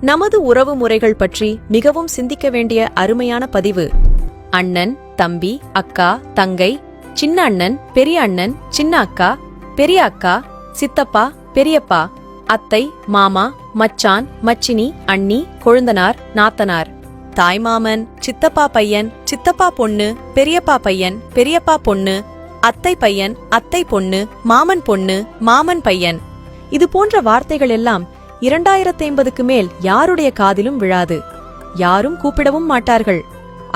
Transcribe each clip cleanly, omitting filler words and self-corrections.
நமது உறவு முறைகள் பற்றி மிகவும் சிந்திக்க வேண்டிய அருமையான பதிவு. அண்ணன், தம்பி, அக்கா, தங்கை, சின்ன அண்ணன், பெரிய அண்ணன், சின்ன அக்கா, பெரிய அக்கா, சித்தப்பா, பெரியப்பா, அத்தை, மாமா, மச்சான், மச்சினி, அண்ணி, கொழுந்தனார், நாத்தனார், தாய்மாமன், சித்தப்பா பையன், சித்தப்பா பொண்ணு, பெரியப்பா பையன், பெரியப்பா பொண்ணு, அத்தை பையன், அத்தை பொண்ணு, மாமன் பொண்ணு, மாமன் பையன். இது போன்ற வார்த்தைகள் எல்லாம் 2050க்கு மேல் யாருடைய காதிலும் விழாது. யாரும் கூப்பிடவும் மாட்டார்கள்.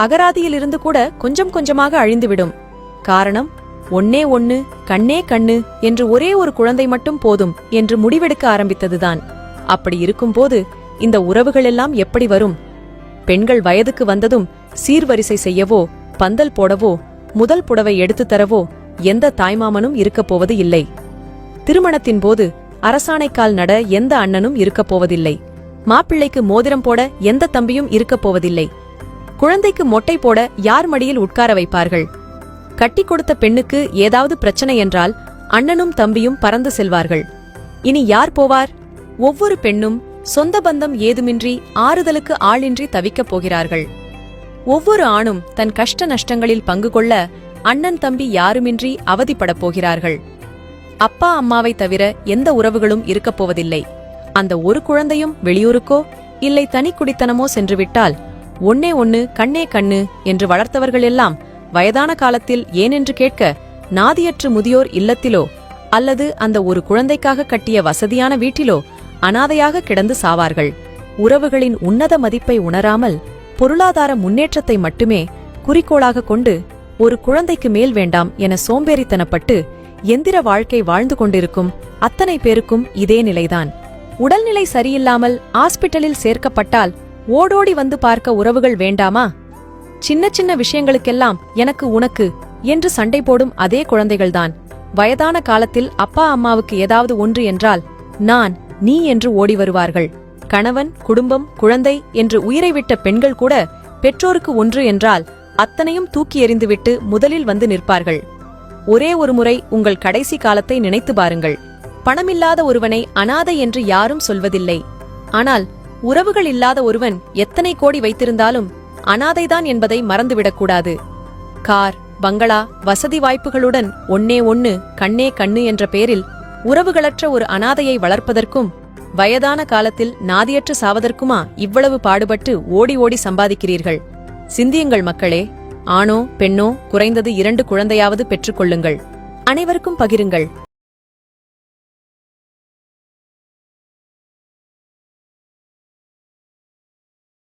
அகராதியிலிருந்து கூட கொஞ்சம் கொஞ்சமாக அழிந்துவிடும். காரணம், ஒன்னே ஒன்னு, கண்ணே கண்ணு என்று ஒரே ஒரு குழந்தை மட்டும் போதும் என்று முடிவெடுக்க ஆரம்பித்ததுதான். அப்படி இருக்கும்போது இந்த உறவுகள் எல்லாம் எப்படி வரும்? பெண்கள் வயதுக்கு வந்ததும் சீர்வரிசை செய்யவோ, பந்தல் போடவோ, முதல் புடவை எடுத்து தரவோ எந்த தாய்மாமனும் இருக்கப் போவது இல்லை. திருமணத்தின் போது அரசாணைக்கால் நட எந்த அண்ணனும் இருக்கப் போவதில்லை. மாப்பிள்ளைக்கு மோதிரம் போட எந்த தம்பியும் இருக்கப் போவதில்லை. குழந்தைக்கு மொட்டை போட யார் மடியில் உட்கார வைப்பார்கள்? கட்டி கொடுத்த பெண்ணுக்கு ஏதாவது பிரச்சனை என்றால் அண்ணனும் தம்பியும் பறந்து செல்வார்கள். இனி யார் போவார்? ஒவ்வொரு பெண்ணும் சொந்த பந்தம் ஏதுமின்றி ஆறுதலுக்கு ஆளின்றி தவிக்கப் போகிறார்கள். ஒவ்வொரு ஆணும் தன் கஷ்ட நஷ்டங்களில் பங்கு கொள்ள அண்ணன் தம்பி யாருமின்றி அவதிப்படப் போகிறார்கள். அப்பா அம்மாவை தவிர எந்த உறவுகளும் இருக்கப் போவதில்லை. அந்த ஒரு குழந்தையும் வெளியூருக்கோ இல்லை தனி குடித்தனமோ சென்றுவிட்டால் ஒன்னே ஒன்னு, கண்ணே கண்ணு என்று வளர்த்தவர்கள் எல்லாம் வயதான காலத்தில் ஏனென்று கேட்க நாதியற்று முதியோர் இல்லத்திலோ அல்லது அந்த ஒரு குழந்தைக்காக கட்டிய வசதியான வீட்டிலோ அனாதையாக கிடந்து சாவார்கள். உறவுகளின் உன்னத மதிப்பை உணராமல் பொருளாதார முன்னேற்றத்தை மட்டுமே குறிக்கோளாக கொண்டு ஒரு குழந்தைக்கு மேல் வேண்டாம் என சோம்பேறித்தனப்பட்டு எந்திர வாழ்க்கை வாழ்ந்து கொண்டிருக்கும் அத்தனை பேருக்கும் இதே நிலைதான். உடல்நிலை சரியில்லாமல் ஆஸ்பிட்டலில் சேர்க்கப்பட்டால் ஓடோடி வந்து பார்க்க உறவுகள் வேண்டாமா? சின்ன சின்ன விஷயங்களுக்கெல்லாம் எனக்கு உனக்கு என்று சண்டை போடும் அதே குழந்தைகள்தான் வயதான காலத்தில் அப்பா அம்மாவுக்கு ஏதாவது ஒன்று என்றால் நான், நீ என்று ஓடி வருவார்கள். கணவன், குடும்பம், குழந்தை என்று உயிரை விட்ட பெண்கள் கூட பெற்றோருக்கு ஒன்று என்றால் அத்தனையும் தூக்கி எறிந்துவிட்டு முதலில் வந்து நிற்பார்கள். ஒரே ஒரு முறை உங்கள் கடைசி காலத்தை நினைத்து பாருங்கள். பணமில்லாத ஒருவனை அனாதை என்று யாரும் சொல்வதில்லை. ஆனால் உறவுகள் இல்லாத ஒருவன் எத்தனை கோடி வைத்திருந்தாலும் அனாதைதான் என்பதை மறந்துவிடக்கூடாது. கார், பங்களா, வசதி வாய்ப்புகளுடன் ஒன்னே ஒன்னு, கண்ணே கண்ணு என்ற பெயரில் உறவுகளற்ற ஒரு அனாதையை வளர்ப்பதற்கும் வயதான காலத்தில் நாதியற்று சாவதற்குமா இவ்வளவு பாடுபட்டு ஓடி ஓடி சம்பாதிக்கிறீர்கள்? சிந்தியுங்கள் மக்களே. ஆணோ பெண்ணோ குறைந்தது 2 குழந்தையாவது பெற்றுக்கொள்ளுங்கள். அனைவருக்கும் பகிருங்கள்.